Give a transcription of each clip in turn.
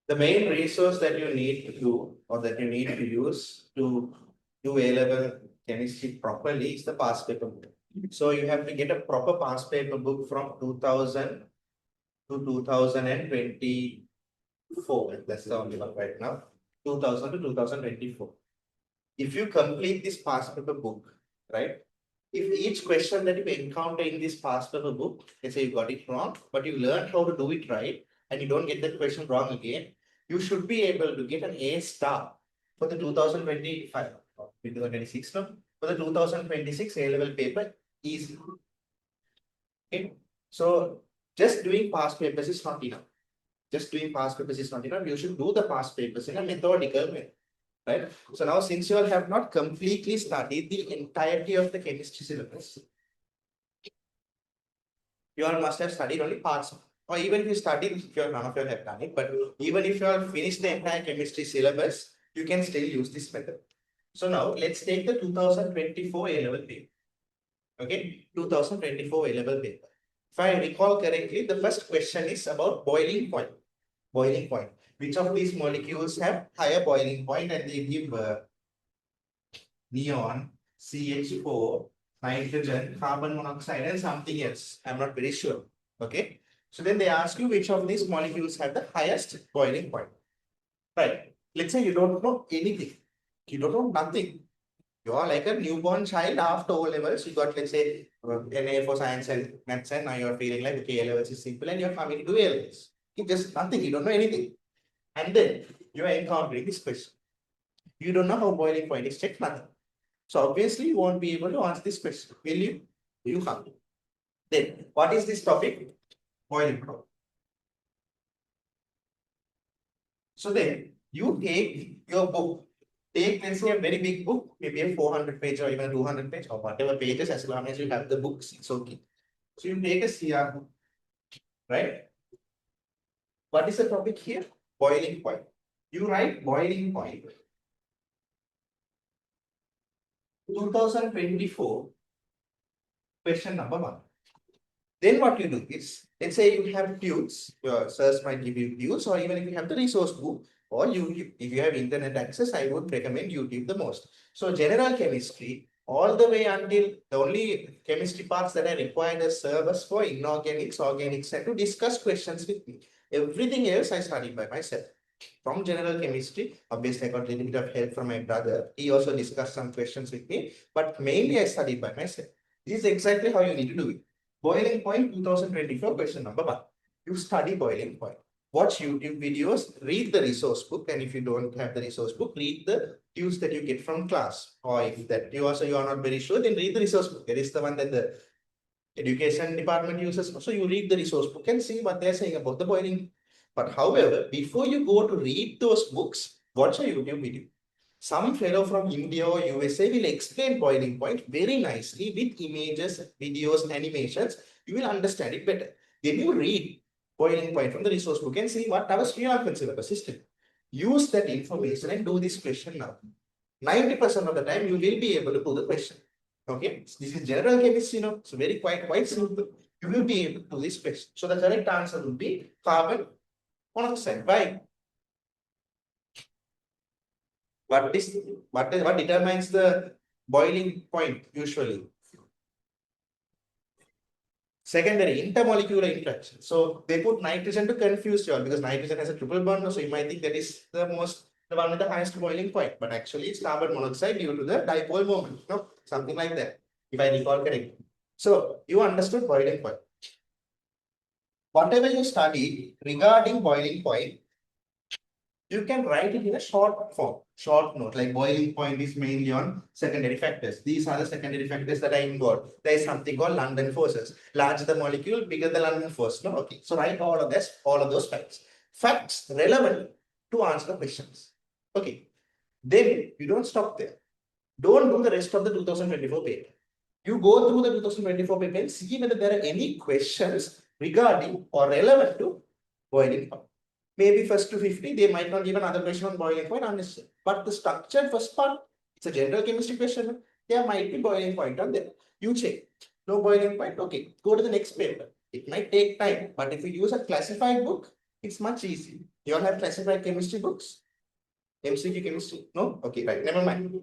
The main resource that you need to do or that you need to use to do A-level chemistry properly is the past paper book. So you have to get a proper past paper book from 2000 to 2024. That's the only one right now. 2000 to 2024. If you complete this past paper book, right? If each question that you encounter in this past paper book, let's say you got it wrong, but you learned how to do it right, and you don't get that question wrong again, you should be able to get an A star for the 2025 or 2026, no? For the 2026 A-level paper easy. Okay. So just doing past papers is not enough. Just doing past papers is not enough. You should do the past papers in a methodical way. Right? So now, since you all have not completely studied the entirety of the chemistry syllabus, you all must have studied only parts. Or even if you studied, if you none of you all have done it, but even if you all finished the entire chemistry syllabus, you can still use this method. So now let's take the 2024 A-level paper. Okay, 2024 A-level paper. If I recall correctly, the first question is about boiling point. Boiling point. Which of these molecules have higher boiling point, and they give neon, CH4, nitrogen, carbon monoxide, and something else. I'm not very sure. Okay. So then they ask you which of these molecules have the highest boiling point. Right. Let's say you don't know anything. You don't know nothing. You are like a newborn child after O levels. You got, let's say, NA for science and maths, and now you're feeling like, okay, A levels is simple, and you're coming to do A levels. You just nothing. You don't know anything. And then you are encountering this question. You don't know how boiling point is checked, nothing. So obviously you won't be able to answer this question, will you? You can't. Then what is this topic? Boiling point. So then you take your book, take let's say a very big book, maybe a 400 page or even a 200 page or whatever pages, as long as you have the books, it's okay. So you take a CR book, right? What is the topic here? Boiling point. You write boiling point. 2024, question number 1. Then what you do is, let's say you have tubes, your sirs might give you tubes, or even if you have the resource book or YouTube, if you have internet access, I would recommend YouTube the most. So general chemistry, all the way until the only chemistry parts that are required as syllabus for inorganics, organics, and to discuss questions with me. Everything else I studied by myself. From general chemistry, obviously I got a little bit of help from my brother. He also discussed some questions with me, but mainly I studied by myself. This is exactly how you need to do it. Boiling point 2024, question number 1. You study boiling point. Watch YouTube videos, read the resource book, and if you don't have the resource book, read the cues that you get from class. Or if that you are not very sure, then read the resource book. There is the one that the education department uses. So you read the resource book and see what they're saying about the boiling. But however, before you go to read those books, watch a YouTube video. Some fellow from India or USA will explain boiling point very nicely with images, videos, animations. You will understand it better. Then you read boiling point from the resource book and see what our Sri Lankan syllabus system. Use that information and do this question now. 90% of the time you will be able to do the question. Okay, so this is general chemistry, it's very quite simple. You will be able to do this question. So the correct answer will be carbon monoxide. Why? What determines the boiling point usually? Secondary intermolecular interaction. So they put nitrogen to confuse you all because nitrogen has a triple bond, so you might think that is the one with the highest boiling point, but actually it's carbon monoxide due to the dipole moment, something like that, if I recall correctly. So you understood boiling point. Whatever you studied regarding boiling point, you can write it in a short form, short note, like boiling point is mainly on secondary factors. These are the secondary factors that are involved. There is something called London forces. Larger the molecule, bigger the London force. No, okay. So write all of this, all of those facts. Facts relevant to answer the questions. Okay. Then you don't stop there. Don't do the rest of the 2024 paper. You go through the 2024 paper and see whether there are any questions regarding or relevant to boiling point. Maybe first to 50, they might not give another question on boiling point unnecessary. But the structured first part, it's a general chemistry question. There might be boiling point on there. You check. No boiling point. Okay. Go to the next paper. It might take time, but if you use a classified book, it's much easier. You all have classified chemistry books? MCQ chemistry? No? Okay, right. Never mind.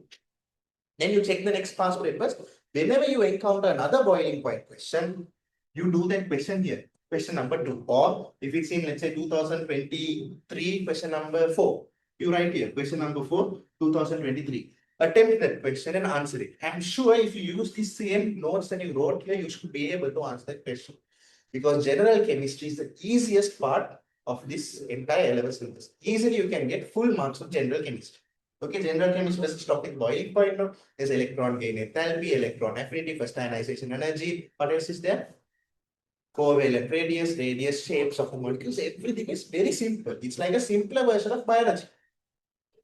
Then you check the next past papers. Whenever you encounter another boiling point question, you do that question here. Question number 2. Or if it's in, let's say, 2023, question number 4. You write here, question number 4, 2023. Attempt that question and answer it. I'm sure if you use the same notes that you wrote here, you should be able to answer that question. Because general chemistry is the easiest part of this entire level syllabus. Easily you can get full marks of general chemistry. Okay, general chemistry doesn't stop with boiling point now. There's electron gain enthalpy, electron affinity, first ionization energy. What else is there? Covalent radius, shapes of the molecules. Everything is very simple. It's like a simpler version of biology.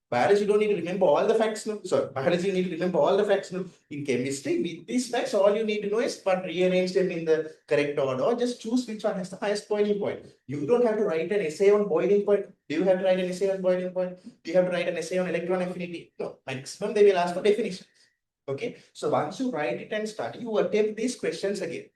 Biology, you don't need to remember all the facts. No, sorry, biology, you need to remember all the facts. No, in chemistry, with these facts, all you need to know is but rearrange them in the correct order, or just choose which one has the highest boiling point. You don't have to write an essay on boiling point. Do you have to write an essay on boiling point? Do you have to write an essay on electron affinity? No, maximum they will ask for definition. Okay, so once you write it and study, you attempt these questions again.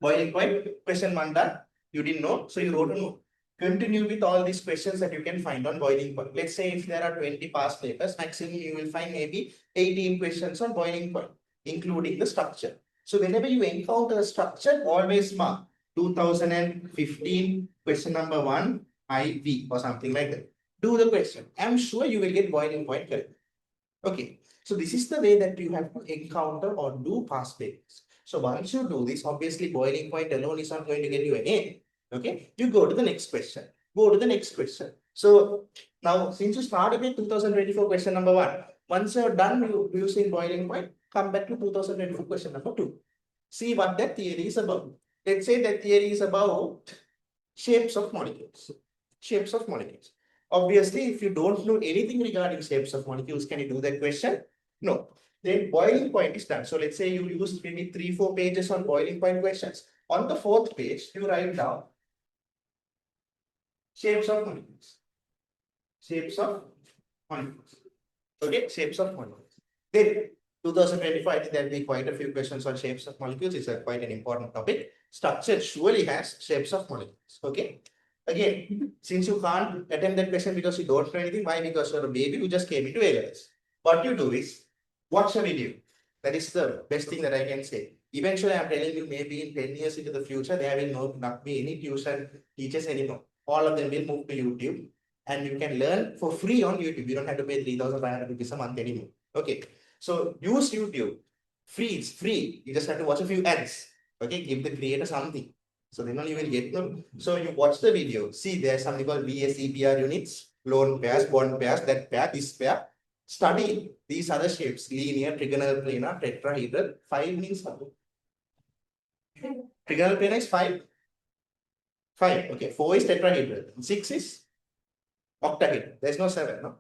Boiling point, question 1 done. You didn't know, so you wrote a note. Continue with all these questions that you can find on boiling point. Let's say if there are 20 past papers, maximum you will find maybe 18 questions on boiling point, including the structure. So whenever you encounter a structure, always mark 2015 question number 1 IV or something like that. Do the question. I'm sure you will get boiling point correct. Okay. So this is the way that you have to encounter or do past papers. So once you do this, obviously boiling point alone is not going to get you an A. Okay, you go to the next question. So now, since you started with 2024 question number 1, once you're done using boiling point, come back to 2024 question number 2. See what that theory is about. Let's say that theory is about shapes of molecules. Obviously, if you don't know anything regarding shapes of molecules, can you do that question? No. Then boiling point is done. So let's say you use maybe 3-4 pages on boiling point questions. On the 4th page, you write down shapes of molecules. Okay, shapes of molecules. Then 2025, I think there will be quite a few questions on shapes of molecules. It's quite an important topic. Structure surely has shapes of molecules. Okay. Again, since you can't attempt that question because you don't know anything, why? Because you're a baby who just came into A-levels. What you do is watch a video. That is the best thing that I can say. Eventually, I'm telling you, maybe in 10 years into the future, there will not be any tuition teachers anymore. All of them will move to YouTube and you can learn for free on YouTube. You don't have to pay 3,500 rupees a month anymore. Okay. So use YouTube. Free, it's free. You just have to watch a few ads. Okay. Give the creator something. So then only you will get them. So you watch the video. See, there's something called VSEPR units, lone pairs, bond pairs, that pair, this pair. Study these other shapes, linear, trigonal, planar, tetrahedral. 5 means what? Trigonal planar is 5. 5. Okay. 4 is tetrahedral. 6 is octahedral. There's no 7, no?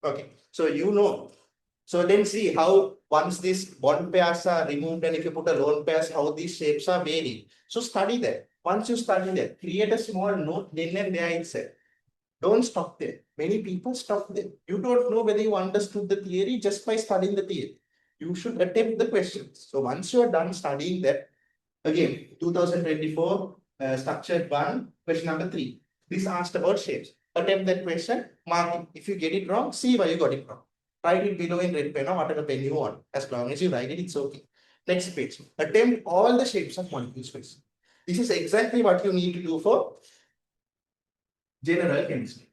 Okay. So you know. So then see how once these bond pairs are removed and if you put a lone pairs, how these shapes are varied. So study that. Once you study that, create a small note then and there itself. Don't stop there. Many people stop there. You don't know whether you understood the theory just by studying the theory. You should attempt the questions. So once you are done studying that, again, 2024 structured 1, question number 3. This asked about shapes. Attempt that question, mark it. If you get it wrong, see why you got it wrong. Write it below in red pen or whatever pen you want. As long as you write it, it's okay. Next page. Attempt all the shapes of molecules question. This is exactly what you need to do for general chemistry.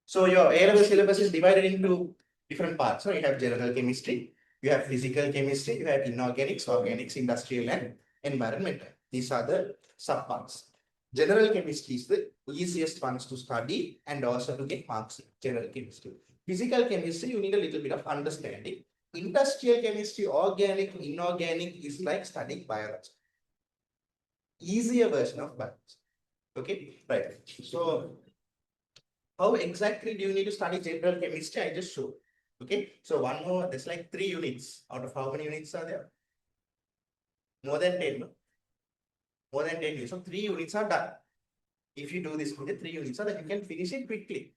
So your A-level syllabus is divided into different parts. So you have general chemistry, you have physical chemistry, you have inorganics, organics, industrial, and environmental. These are the subparts. General chemistry is the easiest ones to study and also to get marks in general chemistry. Physical chemistry, you need a little bit of understanding. Industrial chemistry, organic, inorganic is like studying biology. Easier version of biology. Okay, right. So how exactly do you need to study general chemistry? I just showed. Okay, so one more, there's like 3 units. Out of how many units are there? More than 10, no? More than 10 units. So 3 units are done. If you do this with the 3 units, so that you can finish it quickly.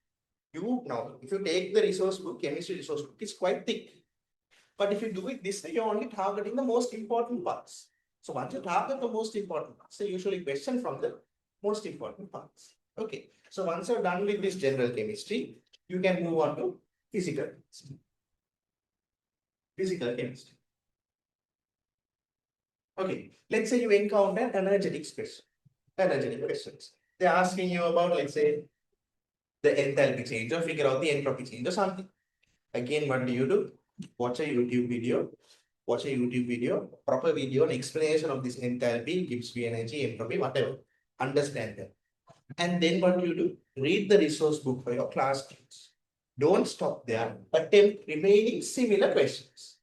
Now, if you take the resource book, chemistry resource book, it's quite thick. But if you do it this way, you're only targeting the most important parts. So once you target the most important parts, they usually question from the most important parts. Okay. So once you're done with this general chemistry, you can move on to physical chemistry. Physical chemistry. Okay. Let's say you encounter energetic question. Energetic questions. They're asking you about, let's say, the enthalpy change or figure out the entropy change or something. Again, what do? Watch a YouTube video. Watch a YouTube video, proper video, an explanation of this enthalpy, Gibbs energy, entropy, whatever. Understand that. And then what do? Read the resource book for your class students. Don't stop there. Attempt remaining similar questions.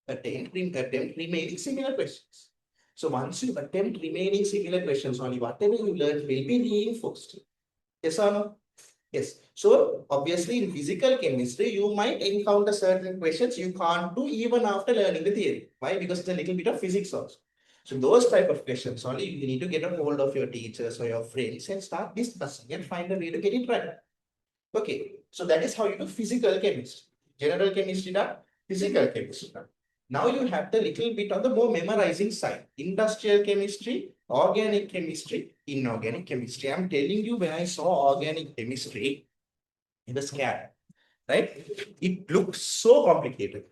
Attempt remaining similar questions. So once you attempt remaining similar questions, only whatever you learned will be reinforced. Yes or no? Yes. So obviously in physical chemistry, you might encounter certain questions you can't do even after learning the theory. Why? Because it's a little bit of physics also. So those type of questions only you need to get a hold of your teachers or your friends and start discussing and find a way to get it right. Okay. So that is how you do physical chemistry. General chemistry done, physical chemistry done. Now you have the little bit on the more memorizing side. Industrial chemistry, organic chemistry, inorganic chemistry. I'm telling you, when I saw organic chemistry, I was scared, right? It looks so complicated.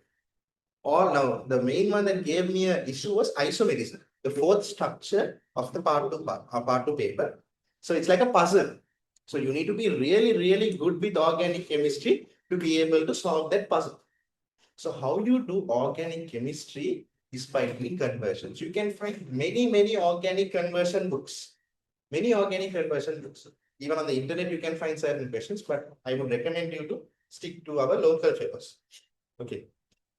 All now, the main one that gave me an issue was isomerism, the fourth structure of the part two paper. So it's like a puzzle. So you need to be really, really good with organic chemistry to be able to solve that puzzle. So how you do organic chemistry is by doing conversions. You can find many, many organic conversion books. Many organic conversion books. Even on the internet, you can find certain questions, but I would recommend you to stick to our local papers. Okay.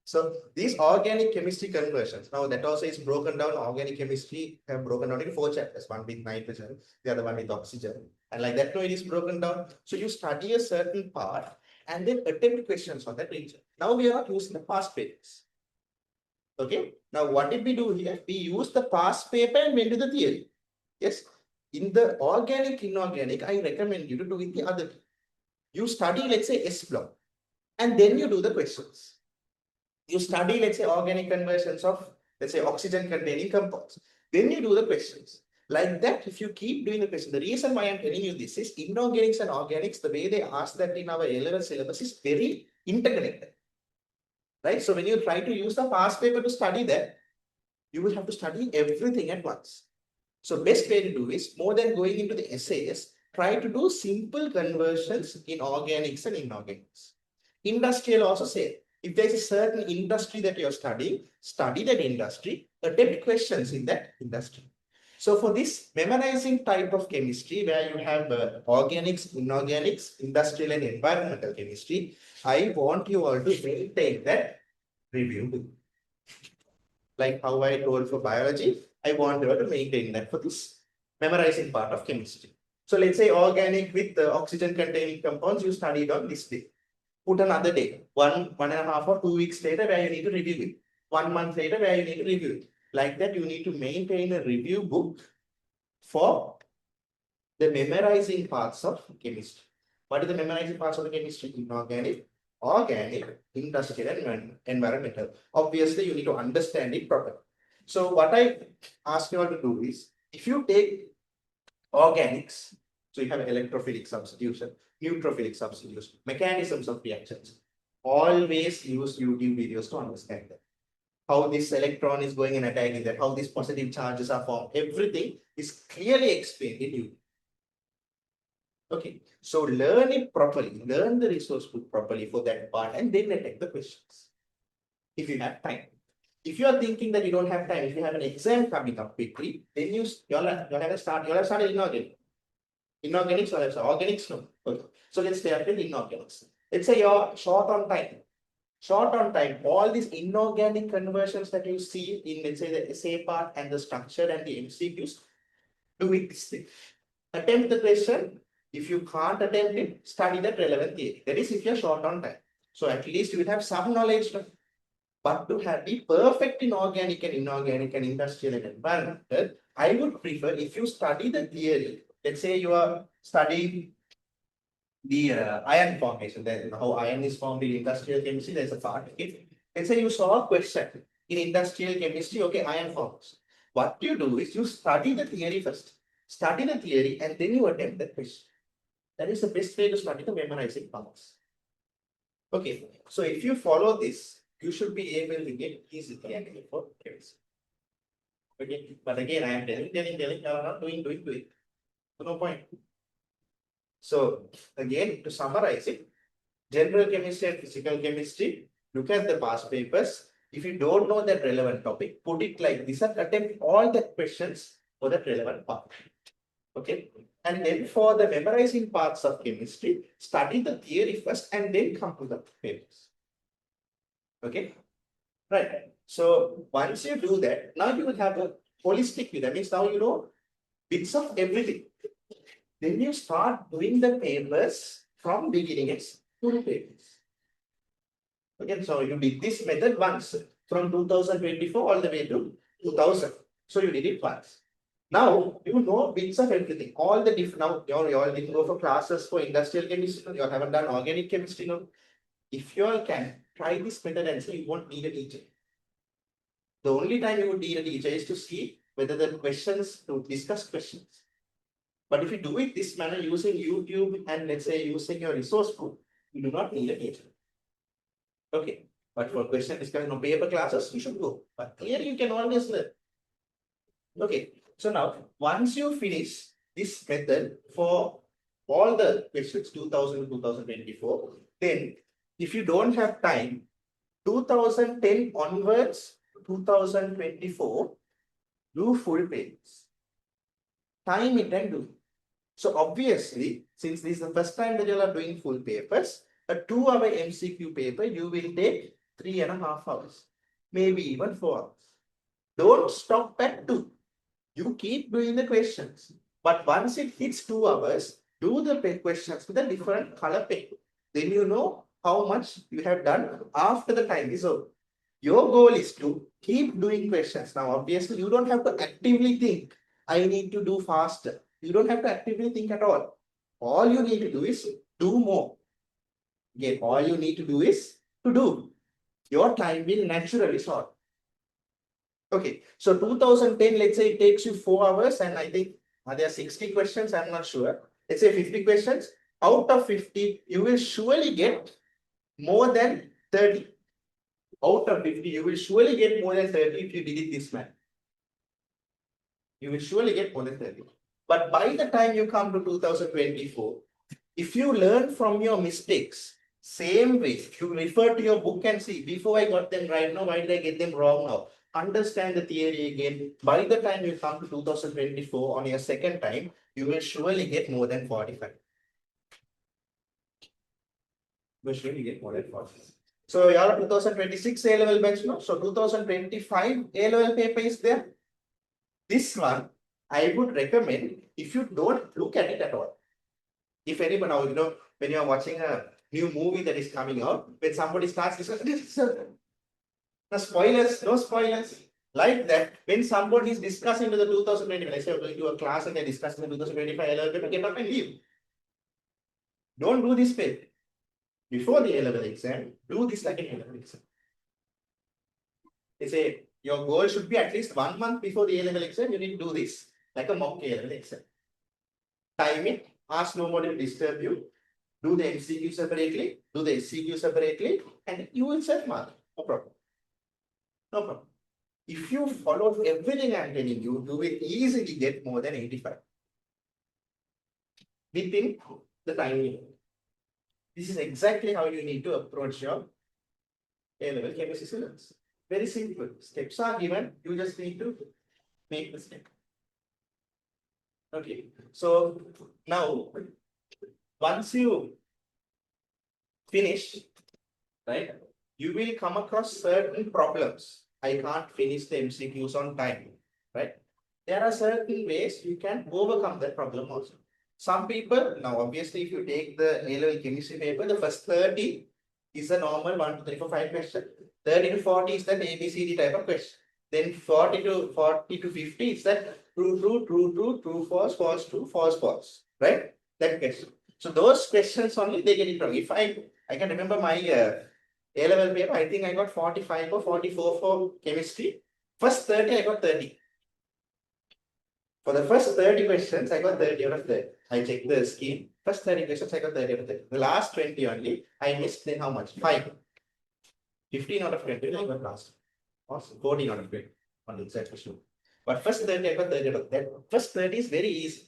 So these organic chemistry conversions, now that also is broken down. Organic chemistry have broken down in 4 chapters, one with nitrogen, the other one with oxygen. And like that, no, it is broken down. So you study a certain part and then attempt questions on that region. Now we are not using the past papers. Okay. Now what did we do here? We use the past paper and went to the theory. Yes. In the organic, inorganic, I recommend you to do it the other way. You study, let's say, S block, and then you do the questions. You study, let's say, organic conversions of, let's say, oxygen containing compounds. Then you do the questions. Like that, if you keep doing the question, the reason why I'm telling you this is inorganics and organics, the way they ask that in our A-level syllabus is very interconnected. Right? So when you try to use the past paper to study that, you will have to study everything at once. So best way to do is, more than going into the essays, try to do simple conversions in organics and inorganics. Industrial also say, if there's a certain industry that you're studying, study that industry, attempt questions in that industry. So for this memorizing type of chemistry, where you have organics, inorganics, industrial and environmental chemistry, I want you all to take that review. Like how I told for biology, I want you to maintain that for this memorizing part of chemistry. So let's say organic with oxygen containing compounds, you studied on this day. Put another day, one and a half or 2 weeks later, where you need to review it. 1 month later, where you need to review it. Like that, you need to maintain a review book for the memorizing parts of chemistry. What are the memorizing parts of the chemistry? Inorganic, organic, industrial, and environmental. Obviously, you need to understand it properly. So what I ask you all to do is, if you take organics, so you have electrophilic substitution, neutrophilic substitution, mechanisms of reactions, always use YouTube videos to understand that. How this electron is going and attacking that, how these positive charges are formed, everything is clearly explained in YouTube. Okay, so learn it properly, learn the resource book properly for that part, and then attack the questions if you have time. If you are thinking that you don't have time, if you have an exam coming up quickly, then you'll have to start inorganic. Inorganics or organics, no. Okay. So let's stay up with inorganics. Let's say you're short on time. Short on time, all these inorganic conversions that you see in, let's say, the essay part and the structure and the MCQs, do it this way. Attempt the question. If you can't attempt it, study that relevant theory. That is if you're short on time. So at least you will have some knowledge. But to be perfect in organic and inorganic and industrial and environmental, I would prefer if you study the theory. Let's say you are studying the iron formation, then how iron is formed in industrial chemistry, there's a part. Let's say you saw a question in industrial chemistry, okay, iron forms. what you do is you study the theory first. Study the theory and then you attempt the question. That is the best way to study the memorizing parts. Okay, so if you follow this, you should be able to get easily and for chemistry. Okay, but again, I am telling, you are not doing. So no point. So again, to summarize it, general chemistry and physical chemistry, look at the past papers. If you don't know that relevant topic, put it like this and attempt all the questions for that relevant part. Okay. And then for the memorizing parts of chemistry, study the theory first and then come to the papers. Okay. Right. So once you do that, now you will have a holistic view. That means now you know bits of everything. Then you start doing the papers from beginning to the papers. Okay, so you did this method once from 2024 all the way to 2000. So you did it once. Now you know bits of everything. All the different. Now you all didn't go for classes for industrial chemistry. You all haven't done organic chemistry. No. If you all can try this method and say you won't need a teacher. The only time you would need a teacher is to see whether the questions to discuss questions. But if you do it this manner using YouTube and let's say using your resource book, you do not need a teacher. Okay. But for question discussion or paper classes, you should go. But here you can always learn. Okay. So now, once you finish this method for all the questions 2000 to 2024, then if you don't have time, 2010 onwards, 2024, do full papers. Time it and do. So obviously, since this is the first time that you are doing full papers, a 2-hour MCQ paper, you will take 3.5 hours, maybe even 4 hours. Don't stop at 2. You keep doing the questions. But once it hits 2 hours, do the questions with a different color pen. Then you know how much you have done after the time is over. Your goal is to keep doing questions. Now, obviously, you don't have to actively think, I need to do faster. You don't have to actively think at all. All you need to do is do more. Again, all you need to do is to do. Your time will naturally short. Okay, so 2010, let's say it takes you 4 hours, and I think there are 60 questions, I'm not sure. Let's say 50 questions. Out of 50, you will surely get more than 30. Out of 50, you will surely get more than 30 if you did it this way. You will surely get more than 30. But by the time you come to 2024, if you learn from your mistakes, same way, you refer to your book and see, before I got them right now, why did I get them wrong now? Understand the theory again. By the time you come to 2024 on your second time, you will surely get more than 45. You will surely get more than 45. So your 2026 A-level batch, no? So 2025 A-level paper is there. This one, I would recommend if you don't look at it at all. If anyone now, when you are watching a new movie that is coming out, when somebody starts discussing this, no spoilers. Like that, when somebody is discussing to the 2025, let's say you're going to a class and they're discussing the 2025 A-level paper, get up and leave. Don't do this paper. Before the A-level exam, do this like an A-level exam. They say your goal should be at least 1 month before the A-level exam, you need to do this like a mock A-level exam. Time it, ask nobody to disturb you, do the MCQ separately, do the SCQ separately, and you will set mark. No problem. No problem. If you follow everything I'm telling you, you will easily get more than 85 within the time limit. This is exactly how you need to approach your A-level chemistry syllabus. Very simple. Steps are given. You just need to make the step. Okay. So now, once you finish, right, you will come across certain problems. I can't finish the MCQs on time, right? There are certain ways you can overcome that problem also. Some people, now obviously if you take the A-level chemistry paper, the first 30 is a normal 1, 2, 3, 4, 5 question. 30 to 40 is that ABCD type of question. Then 40 to 50 is that true, false, true, false, right? That question. So those questions only they get it wrong. If I can remember my A-level paper, I think I got 45 or 44 for chemistry. First 30, I got 30. For the first 30 questions, I got 30 out of 30. I checked the scheme. First 30 questions, I got 30 out of 30. The last 20 only, I missed then how much? 5. 15 out of 20, I got last. Awesome. 14 out of 20 on the exact question. But first 30, I got 30 out of that. First 30 is very easy.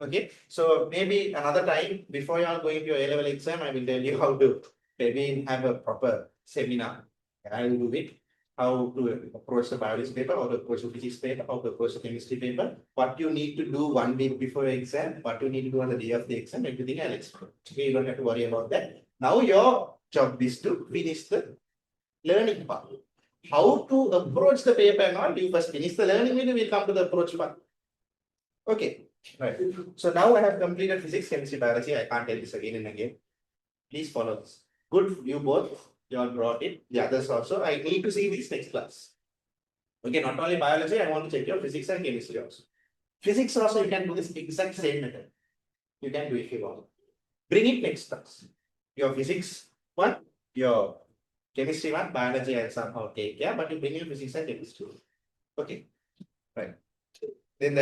Okay, so maybe another time before you are going to your A-level exam, I will tell you how to maybe have a proper seminar. I will do it. How to approach the biology paper, how to approach the physics paper, how to approach the chemistry paper, what you need to do 1 week before your exam, what you need to do on the day of the exam, everything I'll explain. Okay, you don't have to worry about that. Now your job is to finish the learning part. How to approach the paper and all, you first finish the learning, then we'll come to the approach part. Okay, right. So now I have completed physics, chemistry, biology. I can't tell this again and again. Please follow this. Good, you both. You all brought it. The others also. I need to see this next class. Okay, not only biology, I want to check your physics and chemistry also. Physics also, you can do this exact same method. You can do it if you want. Bring it next class. Your physics one, your chemistry one, biology I somehow take care, but you bring your physics and chemistry. Okay, right. Then